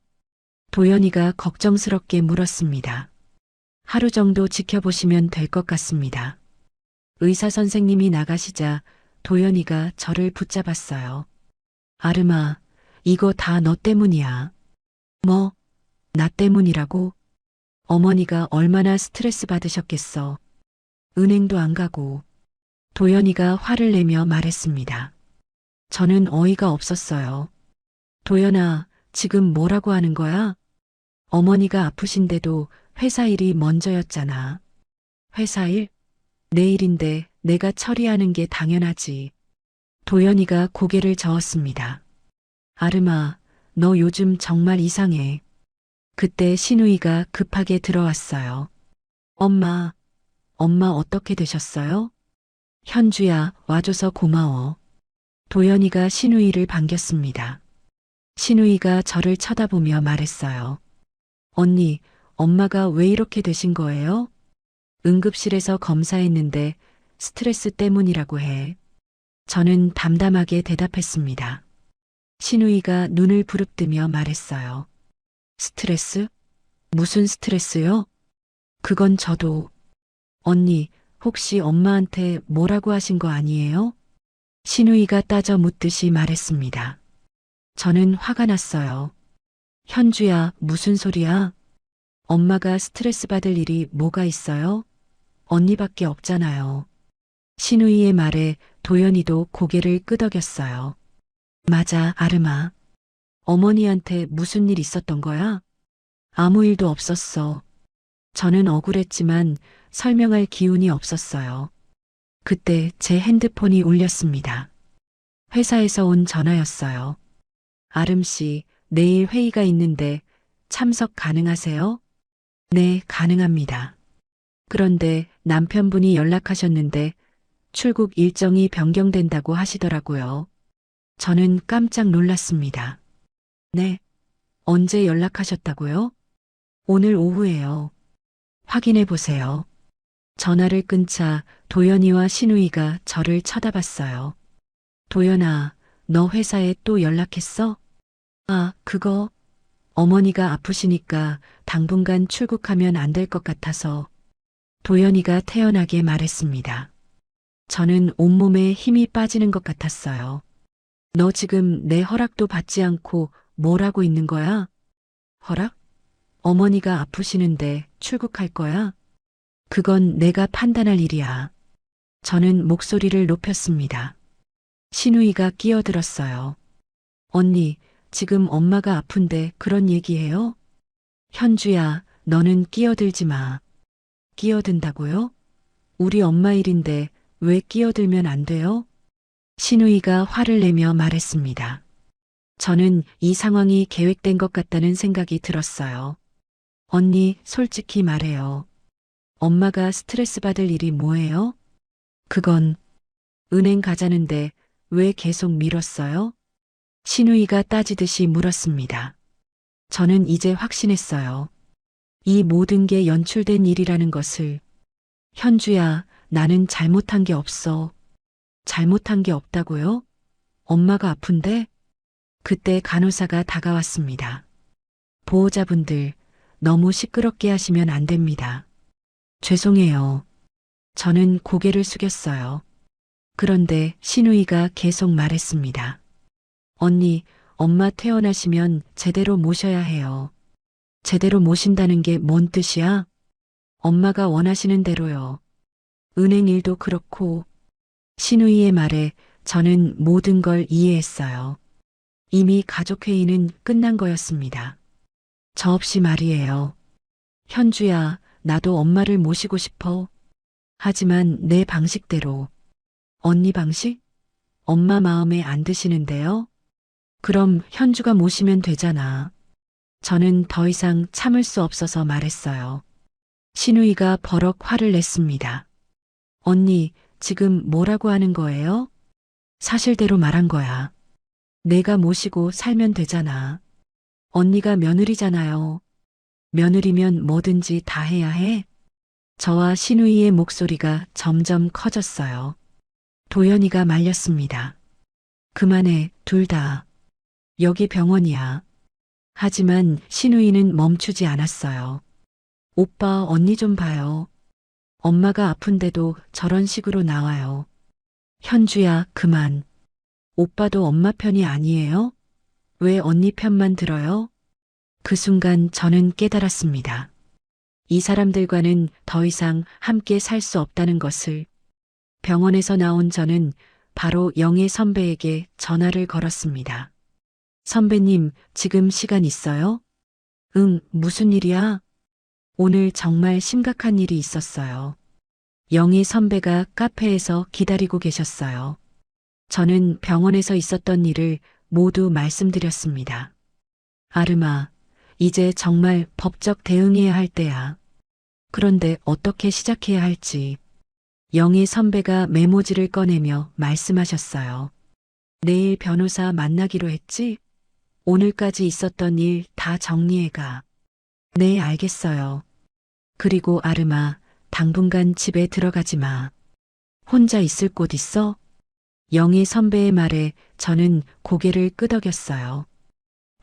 도연이가 걱정스럽게 물었습니다. 하루 정도 지켜보시면 될 것 같습니다. 의사 선생님이 나가시자 도연이가 저를 붙잡았어요. 아름아, 이거 다 너 때문이야. 뭐? 나 때문이라고? 어머니가 얼마나 스트레스 받으셨겠어. 은행도 안 가고. 도연이가 화를 내며 말했습니다. 저는 어이가 없었어요. 도연아, 지금 뭐라고 하는 거야? 어머니가 아프신데도 회사 일이 먼저였잖아. 회사 일? 내 일인데 내가 처리하는 게 당연하지. 도연이가 고개를 저었습니다. 아름아, 너 요즘 정말 이상해. 그때 신우이가 급하게 들어왔어요. 엄마 어떻게 되셨어요? 현주야, 와줘서 고마워. 도연이가 신우이를 반겼습니다. 신우이가 저를 쳐다보며 말했어요. 언니, 엄마가 왜 이렇게 되신 거예요? 응급실에서 검사했는데 스트레스 때문이라고 해. 저는 담담하게 대답했습니다. 신우이가 눈을 부릅뜨며 말했어요. 스트레스? 무슨 스트레스요? 그건 저도. 언니, 혹시 엄마한테 뭐라고 하신 거 아니에요? 신우이가 따져 묻듯이 말했습니다. 저는 화가 났어요. 현주야, 무슨 소리야? 엄마가 스트레스 받을 일이 뭐가 있어요? 언니밖에 없잖아요. 신우이의 말에 도연이도 고개를 끄덕였어요. 맞아, 아름아. 어머니한테 무슨 일 있었던 거야? 아무 일도 없었어. 저는 억울했지만 설명할 기운이 없었어요. 그때 제 핸드폰이 울렸습니다. 회사에서 온 전화였어요. 아름 씨, 내일 회의가 있는데 참석 가능하세요? 네, 가능합니다. 그런데 남편분이 연락하셨는데 출국 일정이 변경된다고 하시더라고요. 저는 깜짝 놀랐습니다. 네, 언제 연락하셨다고요? 오늘 오후에요. 확인해 보세요. 전화를 끊자 도연이와 신우이가 저를 쳐다봤어요. 도연아, 너 회사에 또 연락했어? 아, 그거 어머니가 아프시니까 당분간 출국하면 안 될 것 같아서 도연이가 태연하게 말했습니다. 저는 온몸에 힘이 빠지는 것 같았어요. 너 지금 내 허락도 받지 않고 뭘 하고 있는 거야? 허락? 어머니가 아프시는데 출국할 거야? 그건 내가 판단할 일이야. 저는 목소리를 높였습니다. 신우이가 끼어들었어요. 언니, 지금 엄마가 아픈데 그런 얘기해요? 현주야, 너는 끼어들지 마. 끼어든다고요? 우리 엄마 일인데 왜 끼어들면 안 돼요? 신우이가 화를 내며 말했습니다. 저는 이 상황이 계획된 것 같다는 생각이 들었어요. 언니, 솔직히 말해요. 엄마가 스트레스 받을 일이 뭐예요? 그건 은행 가자는데 왜 계속 미뤘어요? 신우이가 따지듯이 물었습니다. 저는 이제 확신했어요. 이 모든 게 연출된 일이라는 것을. 현주야, 나는 잘못한 게 없어. 잘못한 게 없다고요? 엄마가 아픈데? 그때 간호사가 다가왔습니다. 보호자분들, 너무 시끄럽게 하시면 안 됩니다. 죄송해요. 저는 고개를 숙였어요. 그런데 신우이가 계속 말했습니다. 언니, 엄마 퇴원하시면 제대로 모셔야 해요. 제대로 모신다는 게 뭔 뜻이야? 엄마가 원하시는 대로요. 은행 일도 그렇고. 신우이의 말에 저는 모든 걸 이해했어요. 이미 가족회의는 끝난 거였습니다. 저 없이 말이에요. 현주야, 나도 엄마를 모시고 싶어. 하지만 내 방식대로. 언니 방식? 엄마 마음에 안 드시는데요? 그럼 현주가 모시면 되잖아. 저는 더 이상 참을 수 없어서 말했어요. 신우이가 버럭 화를 냈습니다. 언니, 지금 뭐라고 하는 거예요? 사실대로 말한 거야. 내가 모시고 살면 되잖아. 언니가 며느리잖아요. 며느리면 뭐든지 다 해야 해. 저와 신우이의 목소리가 점점 커졌어요. 도연이가 말렸습니다. 그만해, 둘 다. 여기 병원이야. 하지만 신우이는 멈추지 않았어요. 오빠, 언니 좀 봐요. 엄마가 아픈데도 저런 식으로 나와요. 현주야, 그만. 오빠도 엄마 편이 아니에요? 왜 언니 편만 들어요? 그 순간 저는 깨달았습니다. 이 사람들과는 더 이상 함께 살 수 없다는 것을. 병원에서 나온 저는 바로 영애 선배에게 전화를 걸었습니다. 선배님, 지금 시간 있어요? 응, 무슨 일이야? 오늘 정말 심각한 일이 있었어요. 영희 선배가 카페에서 기다리고 계셨어요. 저는 병원에서 있었던 일을 모두 말씀드렸습니다. 아름아, 이제 정말 법적 대응해야 할 때야. 그런데 어떻게 시작해야 할지. 영희 선배가 메모지를 꺼내며 말씀하셨어요. 내일 변호사 만나기로 했지? 오늘까지 있었던 일 다 정리해가. 네, 알겠어요. 그리고 아름아, 당분간 집에 들어가지 마. 혼자 있을 곳 있어? 영희 선배의 말에 저는 고개를 끄덕였어요.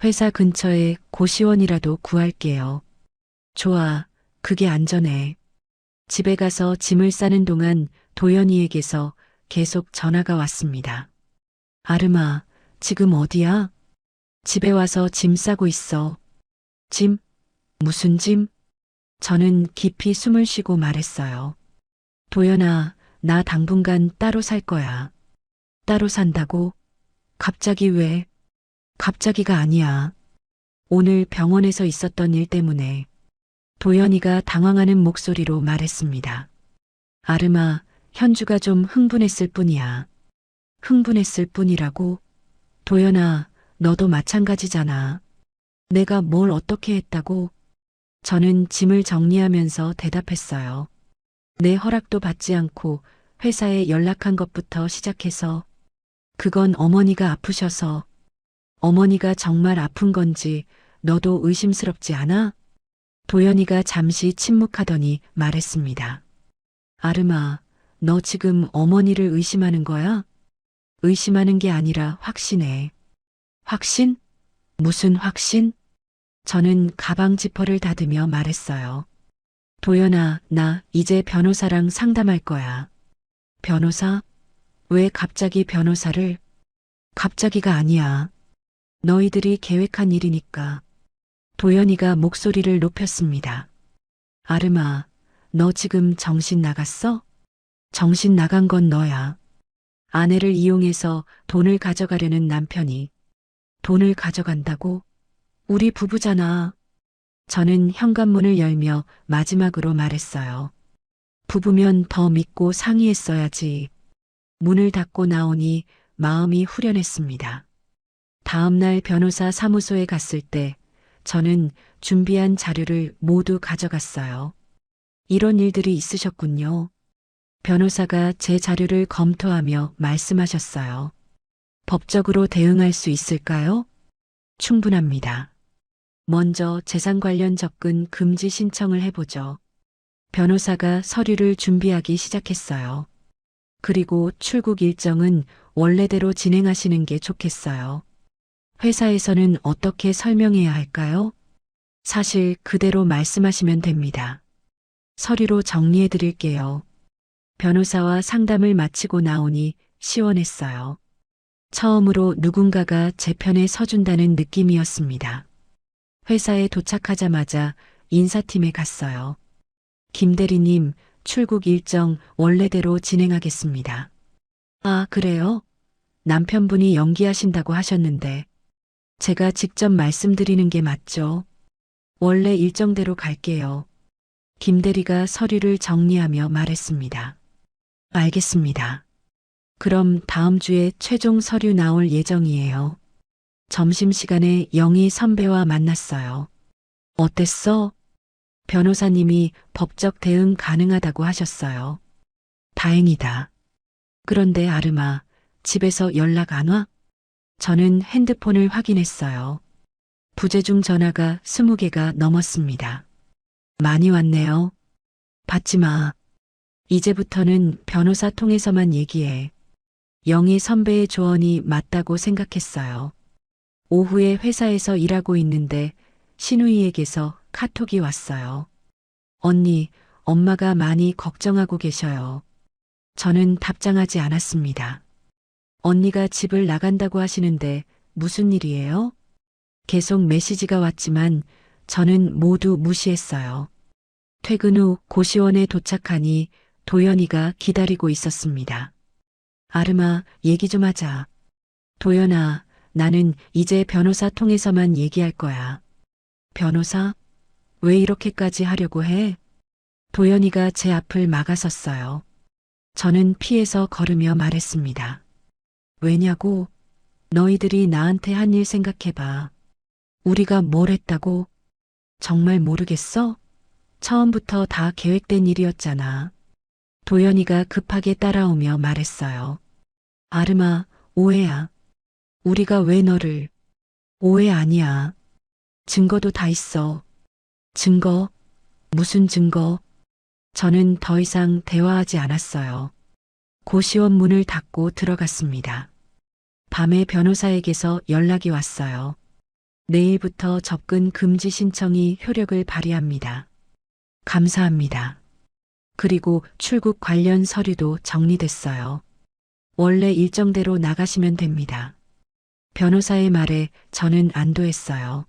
회사 근처에 고시원이라도 구할게요. 좋아, 그게 안전해. 집에 가서 짐을 싸는 동안 도연이에게서 계속 전화가 왔습니다. 아름아, 지금 어디야? 집에 와서 짐 싸고 있어. 짐? 무슨 짐? 저는 깊이 숨을 쉬고 말했어요. 도연아, 나 당분간 따로 살 거야. 따로 산다고? 갑자기 왜? 갑자기가 아니야. 오늘 병원에서 있었던 일 때문에. 도연이가 당황하는 목소리로 말했습니다. 아름아, 현주가 좀 흥분했을 뿐이야. 흥분했을 뿐이라고? 도연아, 너도 마찬가지잖아. 내가 뭘 어떻게 했다고? 저는 짐을 정리하면서 대답했어요. 내 허락도 받지 않고 회사에 연락한 것부터 시작해서 그건 어머니가 아프셔서 어머니가 정말 아픈 건지 너도 의심스럽지 않아? 도연이가 잠시 침묵하더니 말했습니다. 아름아, 너 지금 어머니를 의심하는 거야? 의심하는 게 아니라 확신해. 확신? 무슨 확신? 저는 가방 지퍼를 닫으며 말했어요. 도연아, 나 이제 변호사랑 상담할 거야. 변호사? 왜 갑자기 변호사를? 갑자기가 아니야. 너희들이 계획한 일이니까. 도연이가 목소리를 높였습니다. 아름아, 너 지금 정신 나갔어? 정신 나간 건 너야. 아내를 이용해서 돈을 가져가려는 남편이 돈을 가져간다고? 우리 부부잖아. 저는 현관문을 열며 마지막으로 말했어요. 부부면 더 믿고 상의했어야지. 문을 닫고 나오니 마음이 후련했습니다. 다음 날 변호사 사무소에 갔을 때 저는 준비한 자료를 모두 가져갔어요. 이런 일들이 있으셨군요. 변호사가 제 자료를 검토하며 말씀하셨어요. 법적으로 대응할 수 있을까요? 충분합니다. 먼저 재산 관련 접근 금지 신청을 해보죠. 변호사가 서류를 준비하기 시작했어요. 그리고 출국 일정은 원래대로 진행하시는 게 좋겠어요. 회사에서는 어떻게 설명해야 할까요? 사실 그대로 말씀하시면 됩니다. 서류로 정리해 드릴게요. 변호사와 상담을 마치고 나오니 시원했어요. 처음으로 누군가가 제 편에 서준다는 느낌이었습니다. 회사에 도착하자마자 인사팀에 갔어요. 김 대리님, 출국 일정 원래대로 진행하겠습니다. 아, 그래요? 남편분이 연기하신다고 하셨는데 제가 직접 말씀드리는 게 맞죠? 원래 일정대로 갈게요. 김 대리가 서류를 정리하며 말했습니다. 알겠습니다. 그럼 다음 주에 최종 서류 나올 예정이에요. 점심시간에 영희 선배와 만났어요. 어땠어? 변호사님이 법적 대응 가능하다고 하셨어요. 다행이다. 그런데 아름아, 집에서 연락 안 와? 저는 핸드폰을 확인했어요. 부재중 전화가 20개가 넘었습니다. 많이 왔네요. 받지 마. 이제부터는 변호사 통해서만 얘기해. 영희 선배의 조언이 맞다고 생각했어요. 오후에 회사에서 일하고 있는데 신우이에게서 카톡이 왔어요. 언니, 엄마가 많이 걱정하고 계셔요. 저는 답장하지 않았습니다. 언니가 집을 나간다고 하시는데 무슨 일이에요? 계속 메시지가 왔지만 저는 모두 무시했어요. 퇴근 후 고시원에 도착하니 도연이가 기다리고 있었습니다. 아름아, 얘기 좀 하자. 도연아, 나는 이제 변호사 통해서만 얘기할 거야. 변호사? 왜 이렇게까지 하려고 해? 도연이가 제 앞을 막아섰어요. 저는 피해서 걸으며 말했습니다. 왜냐고? 너희들이 나한테 한 일 생각해봐. 우리가 뭘 했다고? 정말 모르겠어? 처음부터 다 계획된 일이었잖아. 도연이가 급하게 따라오며 말했어요. 아름아, 오해야. 우리가 왜 너를... 오해 아니야. 증거도 다 있어. 증거? 무슨 증거? 저는 더 이상 대화하지 않았어요. 고시원 문을 닫고 들어갔습니다. 밤에 변호사에게서 연락이 왔어요. 내일부터 접근 금지 신청이 효력을 발휘합니다. 감사합니다. 그리고 출국 관련 서류도 정리됐어요. 원래 일정대로 나가시면 됩니다. 변호사의 말에 저는 안도했어요.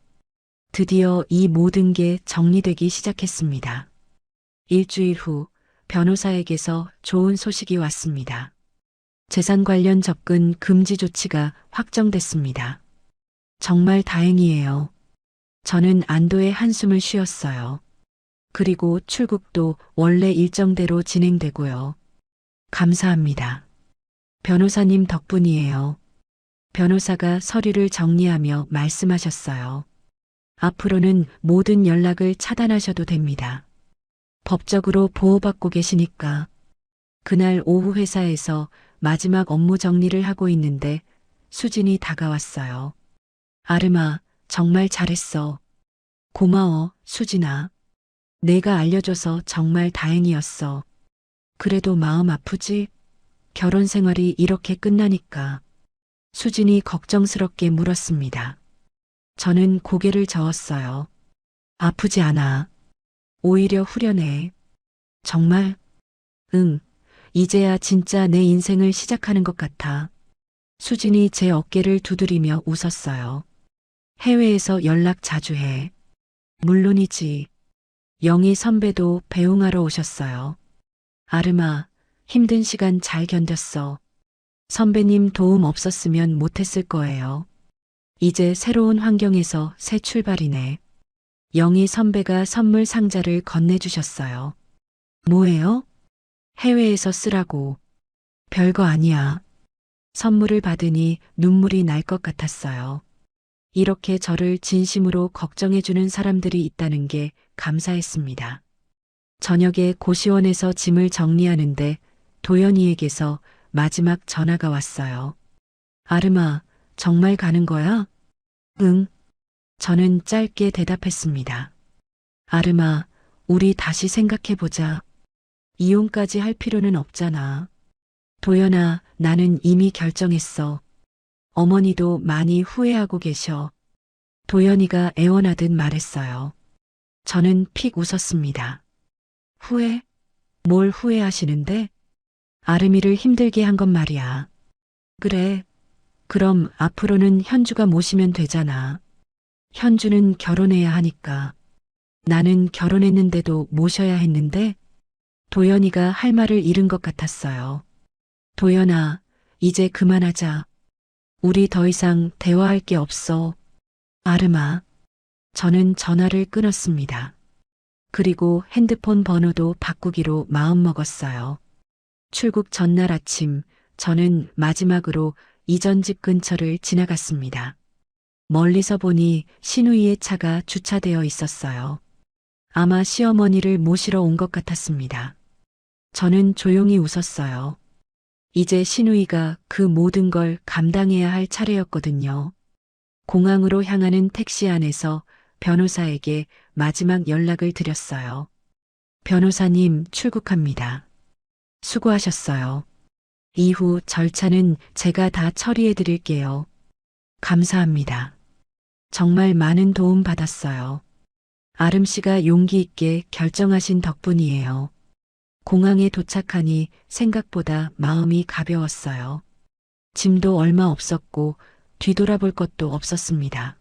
드디어 이 모든 게 정리되기 시작했습니다. 일주일 후 변호사에게서 좋은 소식이 왔습니다. 재산 관련 접근 금지 조치가 확정됐습니다. 정말 다행이에요. 저는 안도의 한숨을 쉬었어요. 그리고 출국도 원래 일정대로 진행되고요. 감사합니다. 변호사님 덕분이에요. 변호사가 서류를 정리하며 말씀하셨어요. 앞으로는 모든 연락을 차단하셔도 됩니다. 법적으로 보호받고 계시니까. 그날 오후 회사에서 마지막 업무 정리를 하고 있는데 수진이 다가왔어요. 아름아, 정말 잘했어. 고마워, 수진아. 내가 알려줘서 정말 다행이었어. 그래도 마음 아프지? 결혼 생활이 이렇게 끝나니까. 수진이 걱정스럽게 물었습니다. 저는 고개를 저었어요. 아프지 않아. 오히려 후련해. 정말? 응. 이제야 진짜 내 인생을 시작하는 것 같아. 수진이 제 어깨를 두드리며 웃었어요. 해외에서 연락 자주 해. 물론이지. 영희 선배도 배웅하러 오셨어요. 아름아, 힘든 시간 잘 견뎠어. 선배님 도움 없었으면 못했을 거예요. 이제 새로운 환경에서 새 출발이네. 영희 선배가 선물 상자를 건네주셨어요. 뭐예요? 해외에서 쓰라고. 별거 아니야. 선물을 받으니 눈물이 날 것 같았어요. 이렇게 저를 진심으로 걱정해주는 사람들이 있다는 게 감사했습니다. 저녁에 고시원에서 짐을 정리하는데 도연이에게서 마지막 전화가 왔어요. 아름아, 정말 가는 거야? 응. 저는 짧게 대답했습니다. 아름아, 우리 다시 생각해보자. 이혼까지 할 필요는 없잖아. 도연아, 나는 이미 결정했어. 어머니도 많이 후회하고 계셔. 도연이가 애원하듯 말했어요. 저는 픽 웃었습니다. 후회? 뭘 후회하시는데? 아름이를 힘들게 한 건 말이야. 그래. 그럼 앞으로는 현주가 모시면 되잖아. 현주는 결혼해야 하니까. 나는 결혼했는데도 모셔야 했는데 도연이가 할 말을 잃은 것 같았어요. 도연아, 이제 그만하자. 우리 더 이상 대화할 게 없어. 아름아. 저는 전화를 끊었습니다. 그리고 핸드폰 번호도 바꾸기로 마음먹었어요. 출국 전날 아침, 저는 마지막으로 이전 집 근처를 지나갔습니다. 멀리서 보니 신우이의 차가 주차되어 있었어요. 아마 시어머니를 모시러 온 것 같았습니다. 저는 조용히 웃었어요. 이제 신우이가 그 모든 걸 감당해야 할 차례였거든요. 공항으로 향하는 택시 안에서 변호사에게 마지막 연락을 드렸어요. 변호사님, 출국합니다. 수고하셨어요. 이후 절차는 제가 다 처리해 드릴게요. 감사합니다. 정말 많은 도움 받았어요. 아름 씨가 용기 있게 결정하신 덕분이에요. 공항에 도착하니 생각보다 마음이 가벼웠어요. 짐도 얼마 없었고 뒤돌아볼 것도 없었습니다.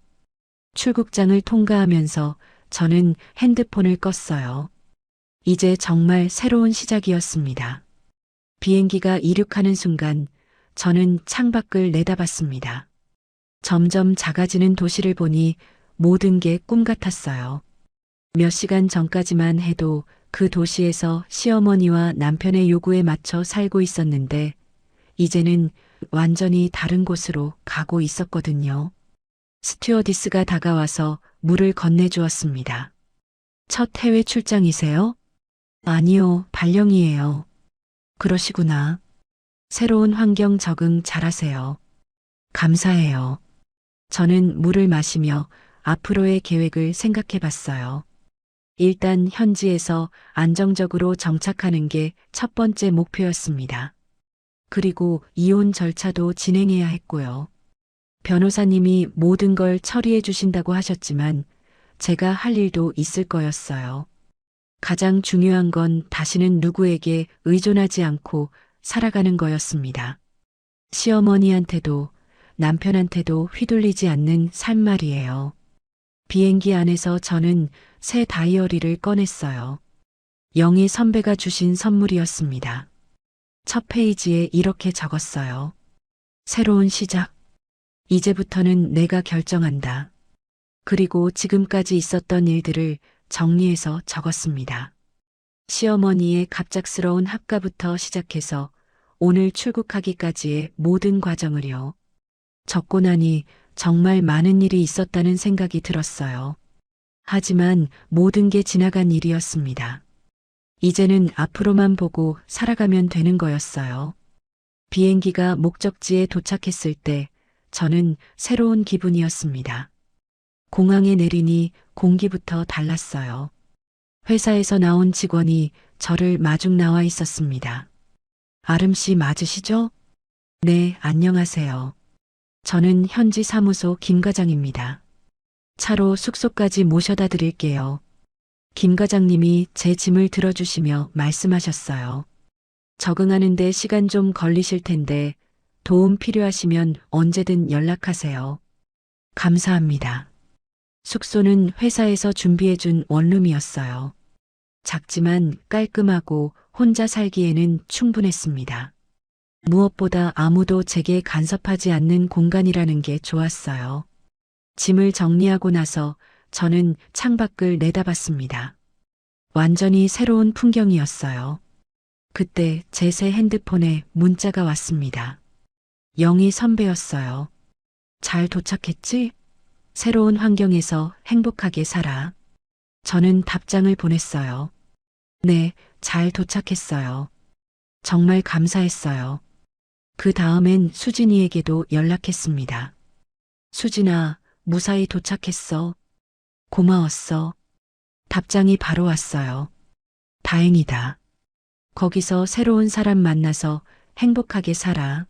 출국장을 통과하면서 저는 핸드폰을 껐어요. 이제 정말 새로운 시작이었습니다. 비행기가 이륙하는 순간 저는 창밖을 내다봤습니다. 점점 작아지는 도시를 보니 모든 게 꿈 같았어요. 몇 시간 전까지만 해도 그 도시에서 시어머니와 남편의 요구에 맞춰 살고 있었는데 이제는 완전히 다른 곳으로 가고 있었거든요. 스튜어디스가 다가와서 물을 건네주었습니다. 첫 해외 출장이세요? 아니요, 발령이에요. 그러시구나. 새로운 환경 적응 잘하세요. 감사해요. 저는 물을 마시며 앞으로의 계획을 생각해 봤어요. 일단 현지에서 안정적으로 정착하는 게 첫 번째 목표였습니다. 그리고 이혼 절차도 진행해야 했고요. 변호사님이 모든 걸 처리해 주신다고 하셨지만 제가 할 일도 있을 거였어요. 가장 중요한 건 다시는 누구에게 의존하지 않고 살아가는 거였습니다. 시어머니한테도 남편한테도 휘둘리지 않는 삶 말이에요. 비행기 안에서 저는 새 다이어리를 꺼냈어요. 영희 선배가 주신 선물이었습니다. 첫 페이지에 이렇게 적었어요. 새로운 시작. 이제부터는 내가 결정한다. 그리고 지금까지 있었던 일들을 정리해서 적었습니다. 시어머니의 갑작스러운 합가부터 시작해서 오늘 출국하기까지의 모든 과정을요. 적고 나니 정말 많은 일이 있었다는 생각이 들었어요. 하지만 모든 게 지나간 일이었습니다. 이제는 앞으로만 보고 살아가면 되는 거였어요. 비행기가 목적지에 도착했을 때 저는 새로운 기분이었습니다. 공항에 내리니 공기부터 달랐어요. 회사에서 나온 직원이 저를 마중 나와 있었습니다. 아름 씨 맞으시죠? 네, 안녕하세요. 저는 현지 사무소 김 과장입니다. 차로 숙소까지 모셔다 드릴게요. 김 과장님이 제 짐을 들어주시며 말씀하셨어요. 적응하는데 시간 좀 걸리실 텐데 도움 필요하시면 언제든 연락하세요. 감사합니다. 숙소는 회사에서 준비해준 원룸이었어요. 작지만 깔끔하고 혼자 살기에는 충분했습니다. 무엇보다 아무도 제게 간섭하지 않는 공간이라는 게 좋았어요. 짐을 정리하고 나서 저는 창밖을 내다봤습니다. 완전히 새로운 풍경이었어요. 그때 제 새 핸드폰에 문자가 왔습니다. 영희 선배였어요. 잘 도착했지? 새로운 환경에서 행복하게 살아. 저는 답장을 보냈어요. 네, 잘 도착했어요. 정말 감사했어요. 그 다음엔 수진이에게도 연락했습니다. 수진아, 무사히 도착했어. 고마웠어. 답장이 바로 왔어요. 다행이다. 거기서 새로운 사람 만나서 행복하게 살아.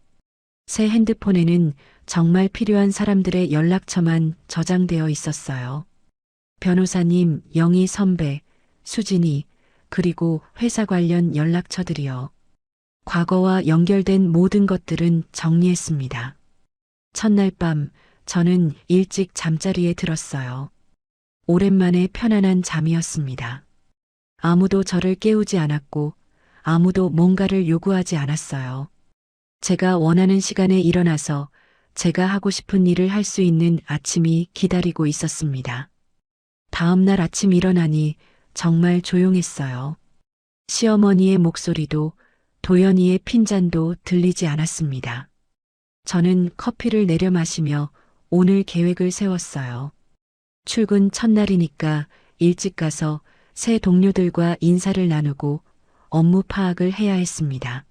새 핸드폰에는 정말 필요한 사람들의 연락처만 저장되어 있었어요. 변호사님, 영희 선배, 수진이, 그리고 회사 관련 연락처들이요. 과거와 연결된 모든 것들은 정리했습니다. 첫날 밤, 저는 일찍 잠자리에 들었어요. 오랜만에 편안한 잠이었습니다. 아무도 저를 깨우지 않았고, 아무도 뭔가를 요구하지 않았어요. 제가 원하는 시간에 일어나서 제가 하고 싶은 일을 할 수 있는 아침이 기다리고 있었습니다. 다음 날 아침 일어나니 정말 조용했어요. 시어머니의 목소리도 도연이의 핀잔도 들리지 않았습니다. 저는 커피를 내려 마시며 오늘 계획을 세웠어요. 출근 첫날이니까 일찍 가서 새 동료들과 인사를 나누고 업무 파악을 해야 했습니다.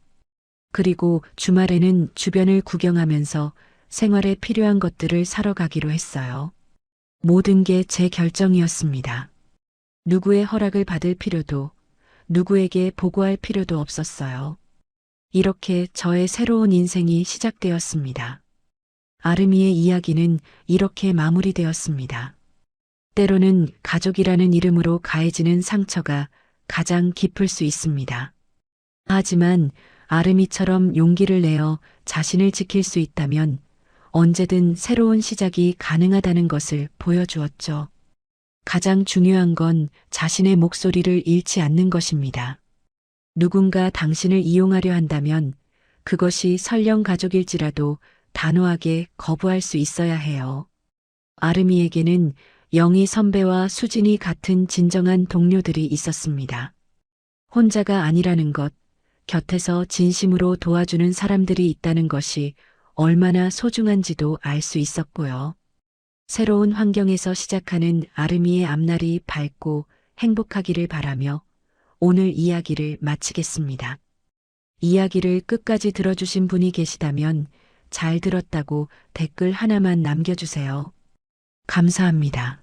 그리고 주말에는 주변을 구경하면서 생활에 필요한 것들을 사러 가기로 했어요. 모든 게 제 결정이었습니다. 누구의 허락을 받을 필요도, 누구에게 보고할 필요도 없었어요. 이렇게 저의 새로운 인생이 시작되었습니다. 아름이의 이야기는 이렇게 마무리되었습니다. 때로는 가족이라는 이름으로 가해지는 상처가 가장 깊을 수 있습니다. 하지만 아름이처럼 용기를 내어 자신을 지킬 수 있다면 언제든 새로운 시작이 가능하다는 것을 보여주었죠. 가장 중요한 건 자신의 목소리를 잃지 않는 것입니다. 누군가 당신을 이용하려 한다면 그것이 설령 가족일지라도 단호하게 거부할 수 있어야 해요. 아름이에게는 영희 선배와 수진이 같은 진정한 동료들이 있었습니다. 혼자가 아니라는 것, 곁에서 진심으로 도와주는 사람들이 있다는 것이 얼마나 소중한지도 알 수 있었고요. 새로운 환경에서 시작하는 아름이의 앞날이 밝고 행복하기를 바라며 오늘 이야기를 마치겠습니다. 이야기를 끝까지 들어주신 분이 계시다면 잘 들었다고 댓글 하나만 남겨주세요. 감사합니다.